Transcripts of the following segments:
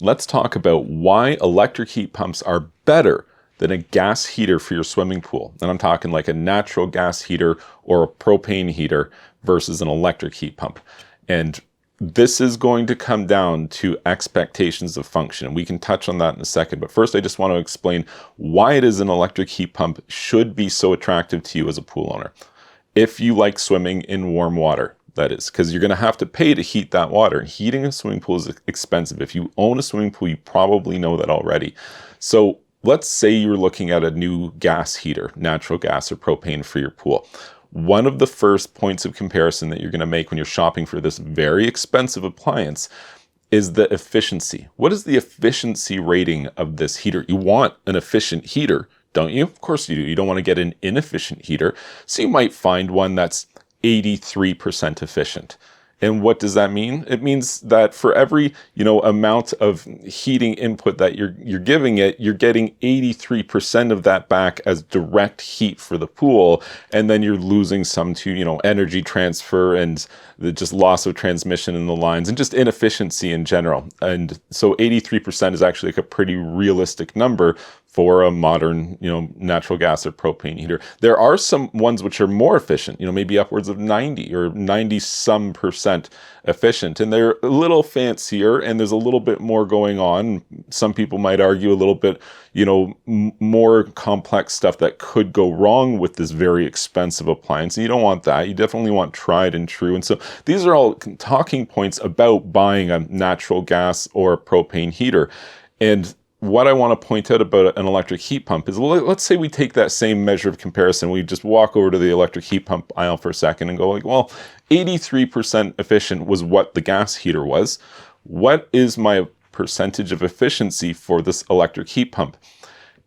let's talk about why electric heat pumps are better than a gas heater for your swimming pool. And I'm talking like a natural gas heater or a propane heater versus an electric heat pump. And this is going to come down to expectations of function. We can touch on that in a second. But first, I just want to explain why it is an electric heat pump should be so attractive to you as a pool owner. If you like swimming in warm water, that is, because you're going to have to pay to heat that water. Heating a swimming pool is expensive. If you own a swimming pool, you probably know that already. So let's say you're looking at a new gas heater, natural gas or propane for your pool. One of the first points of comparison that you're going to make when you're shopping for this very expensive appliance is the efficiency. What is the efficiency rating of this heater? You want an efficient heater, don't you? Of course you do. You don't want to get an inefficient heater. So you might find one that's 83% efficient. And what does that mean? It means that for every, amount of heating input that you're giving it, you're getting 83% of that back as direct heat for the pool. And then you're losing some to, energy transfer and the just loss of transmission in the lines and just inefficiency in general. And so 83% is actually like a pretty realistic number for a modern, natural gas or propane heater. There are some ones which are more efficient, maybe upwards of 90 or 90% efficient. And they're a little fancier and there's a little bit more going on. Some people might argue a little bit, more complex stuff that could go wrong with this very expensive appliance. And you don't want that. You definitely want tried and true. And so these are all talking points about buying a natural gas or a propane heater. And what I want to point out about an electric heat pump is, let's say we take that same measure of comparison. We just walk over to the electric heat pump aisle for a second and go like, well, 83% efficient was what the gas heater was. What is my percentage of efficiency for this electric heat pump?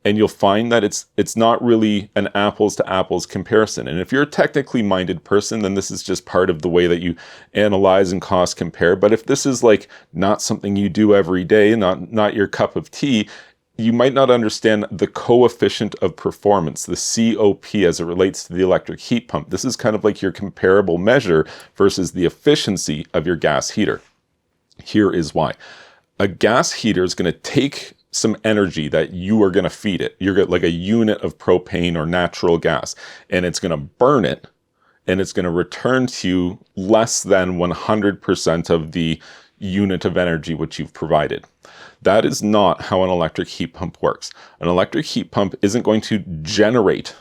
And you'll find that it's not really an apples to apples comparison. And if you're a technically minded person, then this is just part of the way that you analyze and cost compare. But if this is like not something you do every day, not your cup of tea, you might not understand the coefficient of performance, the C.O.P, as it relates to the electric heat pump. This is kind of like your comparable measure versus the efficiency of your gas heater. Here is why. A gas heater is going to take some energy that you are going to feed it. You're like a unit of propane or natural gas, and it's going to burn it, and it's going to return to you less than 100% of the unit of energy which you've provided. That is not how an electric heat pump works. An electric heat pump isn't going to generate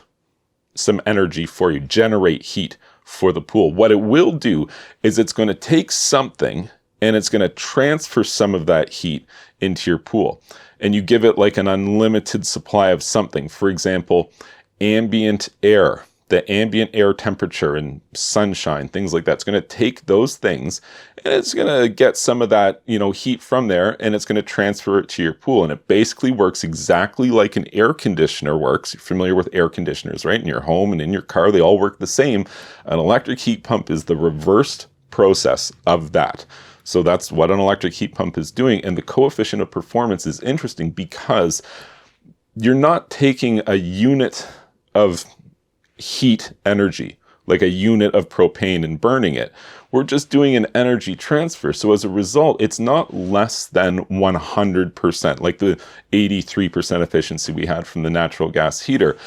some energy for you, generate heat for the pool. What it will do is it's going to take something and it's going to transfer some of that heat into your pool. And you give it like an unlimited supply of something. For example, ambient air, the ambient air temperature and sunshine, things like that. It's going to take those things and it's going to get some of that, heat from there, and it's going to transfer it to your pool. And it basically works exactly like an air conditioner works. You're familiar with air conditioners, right? In your home and in your car, they all work the same. An electric heat pump is the reversed process of that. So that's what an electric heat pump is doing. And the coefficient of performance is interesting because you're not taking a unit of heat energy, like a unit of propane, and burning it. We're just doing an energy transfer. So as a result, it's not less than 100%, like the 83% efficiency we had from the natural gas heater.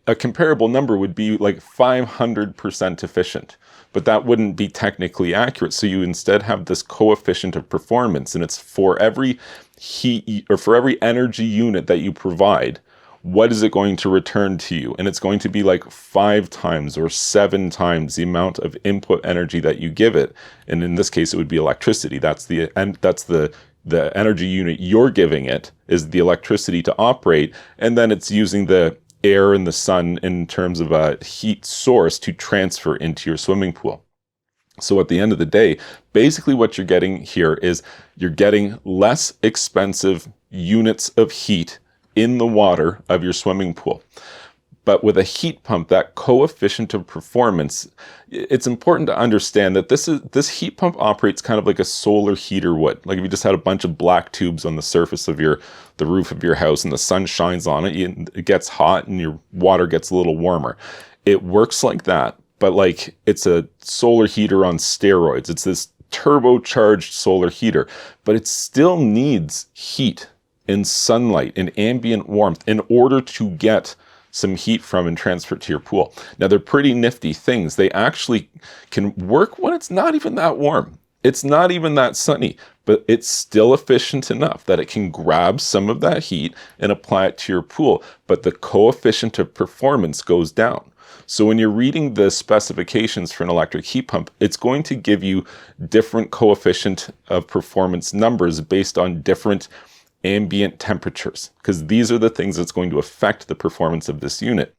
A comparable number would be like 500% efficient. But that wouldn't be technically accurate. So you instead have this coefficient of performance, and it's for every heat or for every energy unit that you provide, what is it going to return to you? And it's going to be like 5 times or 7 times the amount of input energy that you give it. And in this case, it would be electricity. That's the energy unit you're giving it is the electricity to operate, and then it's using the air and the sun in terms of a heat source to transfer into your swimming pool. So at the end of the day, basically what you're getting here is you're getting less expensive units of heat in the water of your swimming pool. But with a heat pump, that coefficient of performance, it's important to understand that this heat pump operates kind of like a solar heater would. Like if you just had a bunch of black tubes on the surface of the roof of your house and the sun shines on it, it gets hot and your water gets a little warmer. It works like that, but like it's a solar heater on steroids. It's this turbocharged solar heater, but it still needs heat and sunlight and ambient warmth in order to get some heat from and transfer it to your pool. Now, they're pretty nifty things. They actually can work when it's not even that warm. It's not even that sunny, but it's still efficient enough that it can grab some of that heat and apply it to your pool, but the coefficient of performance goes down. So when you're reading the specifications for an electric heat pump, it's going to give you different coefficient of performance numbers based on different ambient temperatures, because these are the things that's going to affect the performance of this unit.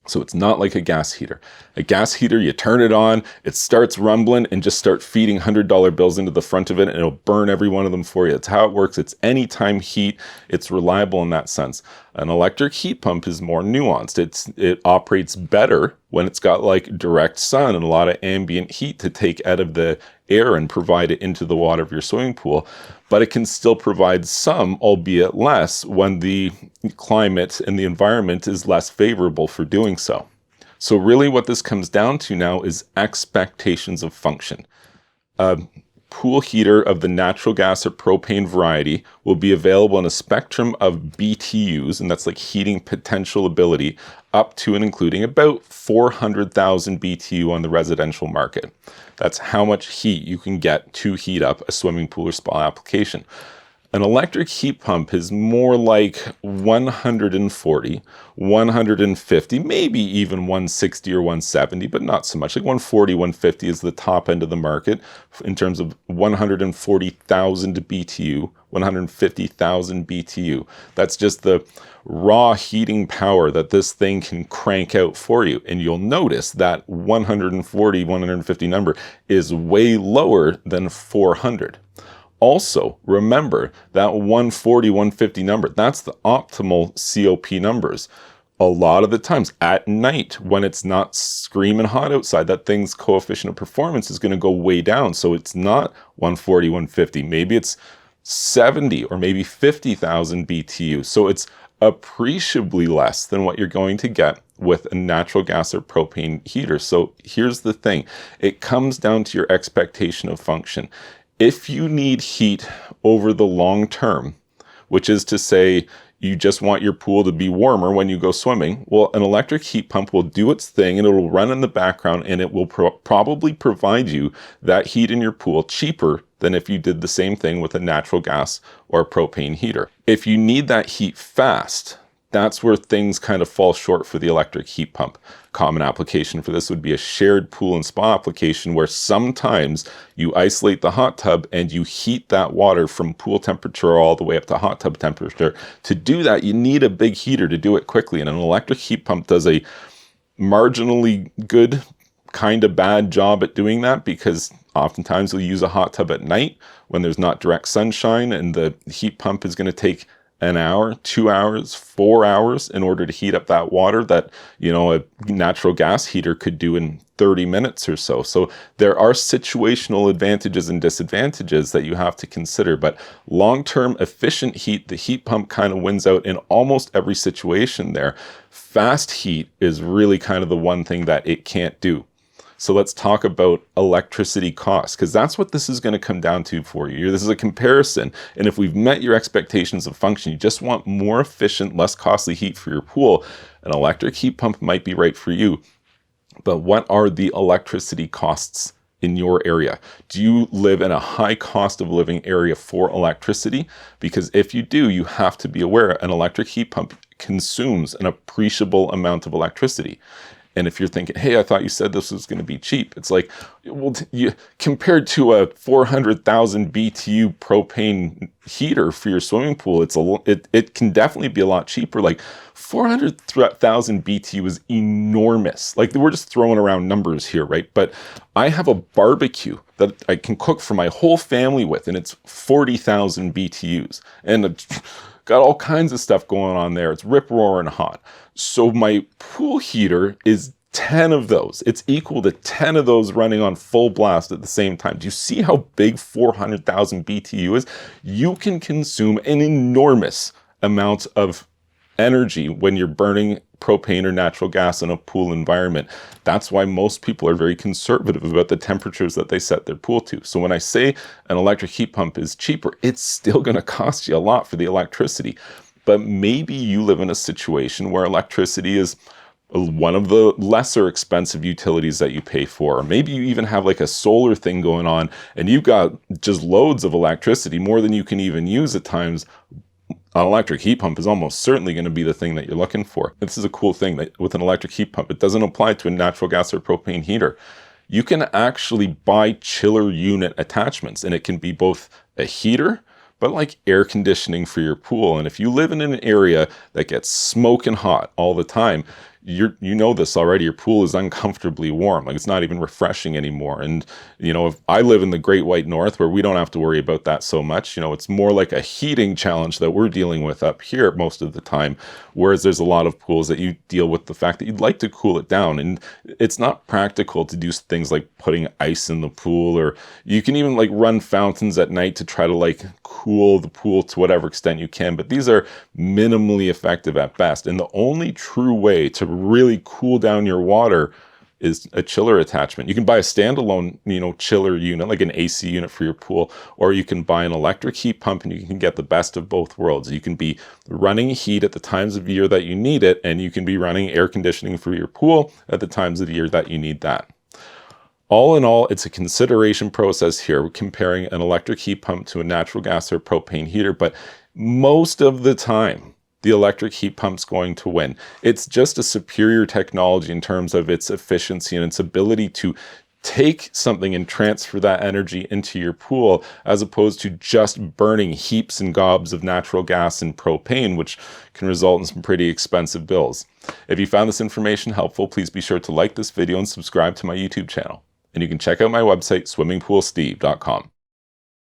So it's not like a gas heater. A gas heater, you turn it on, it starts rumbling and just start feeding $100 bills into the front of it and it'll burn every one of them for you. That's how it works. It's anytime heat. It's reliable in that sense. An electric heat pump is more nuanced. It operates better when it's got like direct sun and a lot of ambient heat to take out of the air and provide it into the water of your swimming pool. But it can still provide some, albeit less, when the climate and the environment is less favorable for doing so. So really what this comes down to now is expectations of function. A pool heater of the natural gas or propane variety will be available in a spectrum of BTUs, and that's like heating potential ability, up to and including about 400,000 BTU on the residential market. That's how much heat you can get to heat up a swimming pool or spa application. An electric heat pump is more like 140, 150, maybe even 160 or 170, but not so much. Like 140, 150 is the top end of the market in terms of 140,000 BTU, 150,000 BTU. That's just the raw heating power that this thing can crank out for you. And you'll notice that 140, 150 number is way lower than 400. Also, remember that 140, 150 number, that's the optimal C.O.P numbers. A lot of the times at night when it's not screaming hot outside, that thing's coefficient of performance is going to go way down. So it's not 140, 150. Maybe it's 70 or maybe 50,000 BTU. So it's appreciably less than what you're going to get with a natural gas or propane heater. So here's the thing. It comes down to your expectation of function. If you need heat over the long term, which is to say you just want your pool to be warmer when you go swimming, well, an electric heat pump will do its thing and it will run in the background and it will probably provide you that heat in your pool cheaper than if you did the same thing with a natural gas or a propane heater. If you need that heat fast, that's where things kind of fall short for the electric heat pump. Common application for this would be a shared pool and spa application where sometimes you isolate the hot tub and you heat that water from pool temperature all the way up to hot tub temperature. To do that, you need a big heater to do it quickly, and an electric heat pump does a marginally good, kind of bad job at doing that, because oftentimes you'll use a hot tub at night when there's not direct sunshine, and the heat pump is going to take an hour, 2 hours, 4 hours in order to heat up that water that, you know, a natural gas heater could do in 30 minutes or so. So there are situational advantages and disadvantages that you have to consider, but long-term efficient heat, the heat pump kind of wins out in almost every situation there. Fast heat is really kind of the one thing that it can't do. So let's talk about electricity costs, because that's what this is going to come down to for you. This is a comparison. And if we've met your expectations of function, you just want more efficient, less costly heat for your pool, an electric heat pump might be right for you. But what are the electricity costs in your area? Do you live in a high cost of living area for electricity? Because if you do, you have to be aware an electric heat pump consumes an appreciable amount of electricity. And if you're thinking, hey, I thought you said this was going to be cheap, it's like, well, compared to a 400,000 BTU propane heater for your swimming pool, it can definitely be a lot cheaper. Like 400,000 BTU is enormous. Like, we're just throwing around numbers here, right? But I have a barbecue that I can cook for my whole family with, and it's 40,000 BTUs. And got all kinds of stuff going on there. It's rip-roaring hot. So my pool heater is 10 of those. It's equal to 10 of those running on full blast at the same time. Do you see how big 400,000 BTU is? You can consume an enormous amount of energy when you're burning propane or natural gas in a pool environment. That's why most people are very conservative about the temperatures that they set their pool to. So when I say an electric heat pump is cheaper, it's still going to cost you a lot for the electricity. But maybe you live in a situation where electricity is one of the lesser expensive utilities that you pay for. Or maybe you even have like a solar thing going on and you've got just loads of electricity, more than you can even use at times. An electric heat pump is almost certainly going to be the thing that you're looking for. This is a cool thing that with an electric heat pump, it doesn't apply to a natural gas or propane heater. You can actually buy chiller unit attachments, and it can be both a heater, but like air conditioning for your pool. And if you live in an area that gets smoking hot all the time, you know this already, your pool is uncomfortably warm. Like, it's not even refreshing anymore. And, you know, if I live in the Great White North, where we don't have to worry about that so much, you know, it's more like a heating challenge that we're dealing with up here most of the time. Whereas there's a lot of pools that you deal with the fact that you'd like to cool it down. And it's not practical to do things like putting ice in the pool, or you can even like run fountains at night to try to like cool the pool to whatever extent you can. But these are minimally effective at best. And the only true way to really cool down your water is a chiller attachment. You can buy a standalone, you know, chiller unit, like an AC unit for your pool, or you can buy an electric heat pump and you can get the best of both worlds. You can be running heat at the times of year that you need it, and you can be running air conditioning for your pool at the times of the year that you need that. All in all, it's a consideration process here. We're comparing an electric heat pump to a natural gas or propane heater, but most of the time, the electric heat pump's going to win. It's just a superior technology in terms of its efficiency and its ability to take something and transfer that energy into your pool, as opposed to just burning heaps and gobs of natural gas and propane, which can result in some pretty expensive bills. If you found this information helpful, please be sure to like this video and subscribe to my YouTube channel. And you can check out my website, swimmingpoolsteve.com.